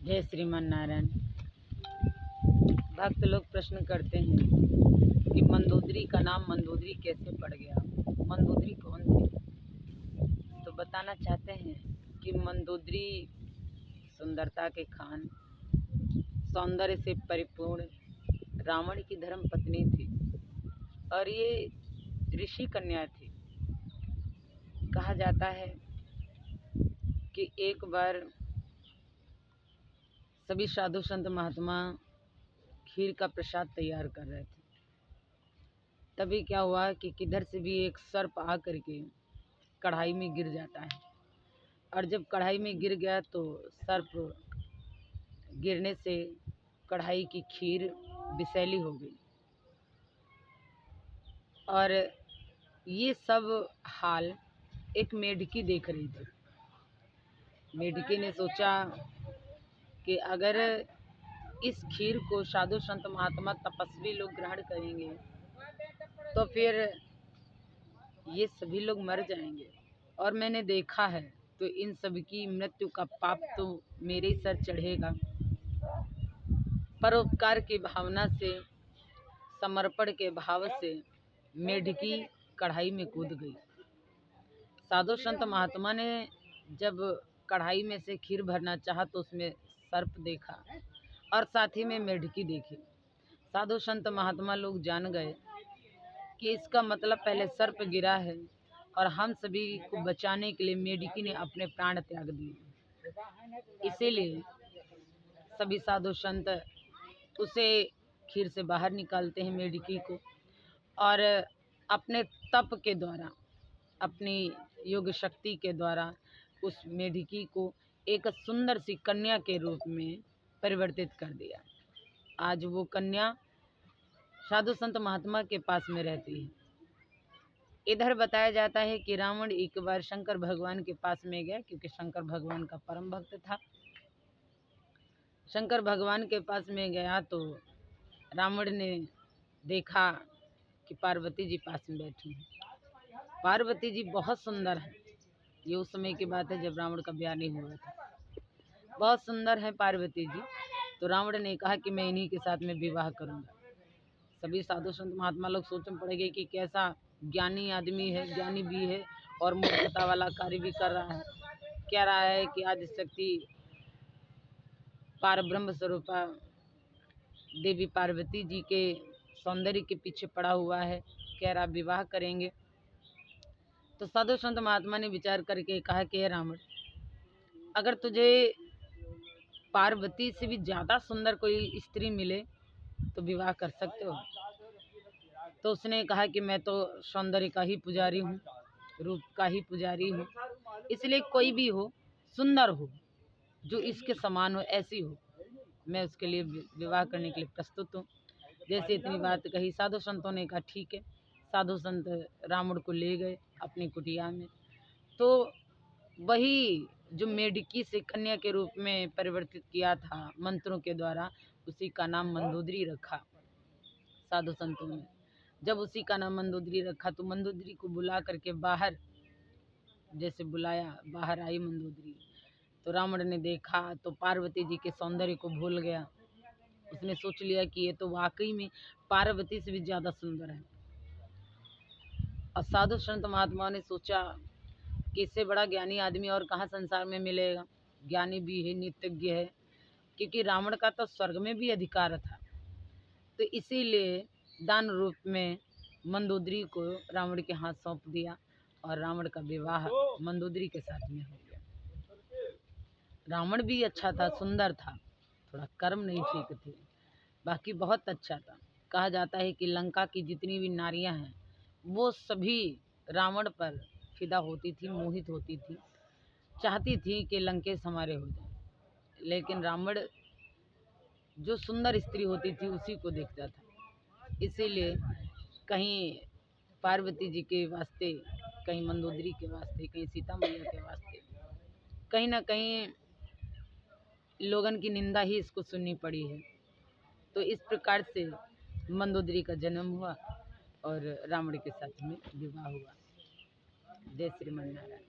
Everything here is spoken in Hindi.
जय श्रीमान नारायण। भक्त लोग प्रश्न करते हैं कि मंदोदरी का नाम मंदोदरी कैसे पड़ गया, मंदोदरी कौन थी। तो बताना चाहते हैं कि मंदोदरी सुंदरता के खान, सौंदर्य से परिपूर्ण रावण की धर्म पत्नी थी और ये ऋषि कन्या थी। कहा जाता है कि एक बार सभी साधु संत महात्मा खीर का प्रसाद तैयार कर रहे थे। तभी क्या हुआ कि किधर से भी एक सर्प आ करके कढ़ाई में गिर जाता है, और जब कढ़ाई में गिर गया तो सर्प गिरने से कढ़ाई की खीर विषैली हो गई। और ये सब हाल एक मेढकी देख रही थी। मेढकी ने सोचा कि अगर इस खीर को साधु संत महात्मा तपस्वी लोग ग्रहण करेंगे तो फिर ये सभी लोग मर जाएंगे, और मैंने देखा है तो इन सभी की मृत्यु का पाप तो मेरे ही सर चढ़ेगा। परोपकार की भावना से, समर्पण के भाव से मेढकी कढ़ाई में कूद गई। साधु संत महात्मा ने जब कढ़ाई में से खीर भरना चाहा तो उसमें सर्प देखा और साथ ही में मेढकी देखी। साधु संत महात्मा लोग जान गए कि इसका मतलब पहले सर्प गिरा है और हम सभी को बचाने के लिए मेढकी ने अपने प्राण त्याग दिए। इसीलिए सभी साधु संत उसे खीर से बाहर निकालते हैं, मेढकी को, और अपने तप के द्वारा, अपनी योग शक्ति के द्वारा उस मेढकी को एक सुंदर सी कन्या के रूप में परिवर्तित कर दिया। आज वो कन्या साधु संत महात्मा के पास में रहती है। इधर बताया जाता है कि रावण एक बार शंकर भगवान के पास में गया, क्योंकि शंकर भगवान का परम भक्त था। शंकर भगवान के पास में गया तो रावण ने देखा कि पार्वती जी पास में बैठी हैं। पार्वती जी बहुत सुंदर है। ये उस समय की बात है जब रावण का ब्याह नहीं हुआ था। बहुत सुंदर है पार्वती जी। तो रावण ने कहा कि मैं इन्हीं के साथ में विवाह करूंगा। सभी साधु संत महात्मा लोग सोच में पड़ गए कि कैसा ज्ञानी आदमी है, ज्ञानी भी है और मूर्खता वाला कार्य भी कर रहा है। कह रहा है कि आदिशक्ति पार ब्रह्म स्वरूपा देवी पार्वती जी के सौंदर्य के पीछे पड़ा हुआ है, कह रहा विवाह करेंगे। तो साधु संत महात्मा ने विचार करके कहा कि रावण, अगर तुझे पार्वती से भी ज़्यादा सुंदर कोई स्त्री मिले तो विवाह कर सकते हो। तो उसने कहा कि मैं तो सौंदर्य का ही पुजारी हूँ, रूप का ही पुजारी हूँ, इसलिए कोई भी हो, सुंदर हो, जो इसके समान हो, ऐसी हो, मैं उसके लिए विवाह करने के लिए प्रस्तुत हूँ। जैसे इतनी बात कही, साधु संतों ने कहा ठीक है। साधु संत रावण को ले गए अपनी कुटिया में। तो वही जो मेढकी से कन्या के रूप में परिवर्तित किया था मंत्रों के द्वारा, उसी का नाम मंदोदरी रखा साधु संतों ने। जब उसी का नाम मंदोदरी रखा तो मंदोदरी को बुला करके बाहर, जैसे बुलाया, बाहर आई मंदोदरी। तो रावण ने देखा तो पार्वती जी के सौंदर्य को भूल गया। उसने सोच लिया कि ये तो वाकई में पार्वती से भी ज़्यादा सुंदर है। और साधु संत महात्मा ने सोचा कि इससे बड़ा ज्ञानी आदमी और कहाँ संसार में मिलेगा। ज्ञानी भी है, नित्यज्ञ है, क्योंकि रावण का तो स्वर्ग में भी अधिकार था। तो इसीलिए दान रूप में मंदोदरी को रावण के हाथ सौंप दिया और रावण का विवाह मंदोदरी के साथ में हो गया। रावण भी अच्छा था, सुंदर था, थोड़ा कर्म नहीं ठीक थे, बाकी बहुत अच्छा था। कहा जाता है कि लंका की जितनी भी नारियां हैं वो सभी रावण पर फिदा होती थी, मोहित होती थी, चाहती थी कि लंकेश हमारे हो जाए। लेकिन रावण जो सुंदर स्त्री होती थी उसी को देखता था। इसीलिए कहीं पार्वती जी के वास्ते, कहीं मंदोदरी के वास्ते, कहीं सीता मैया के वास्ते, कहीं ना कहीं लोगन की निंदा ही इसको सुननी पड़ी है। तो इस प्रकार से मंदोदरी का जन्म हुआ और रावण के साथ में विवाह हुआ। जय श्रीमान नारायण।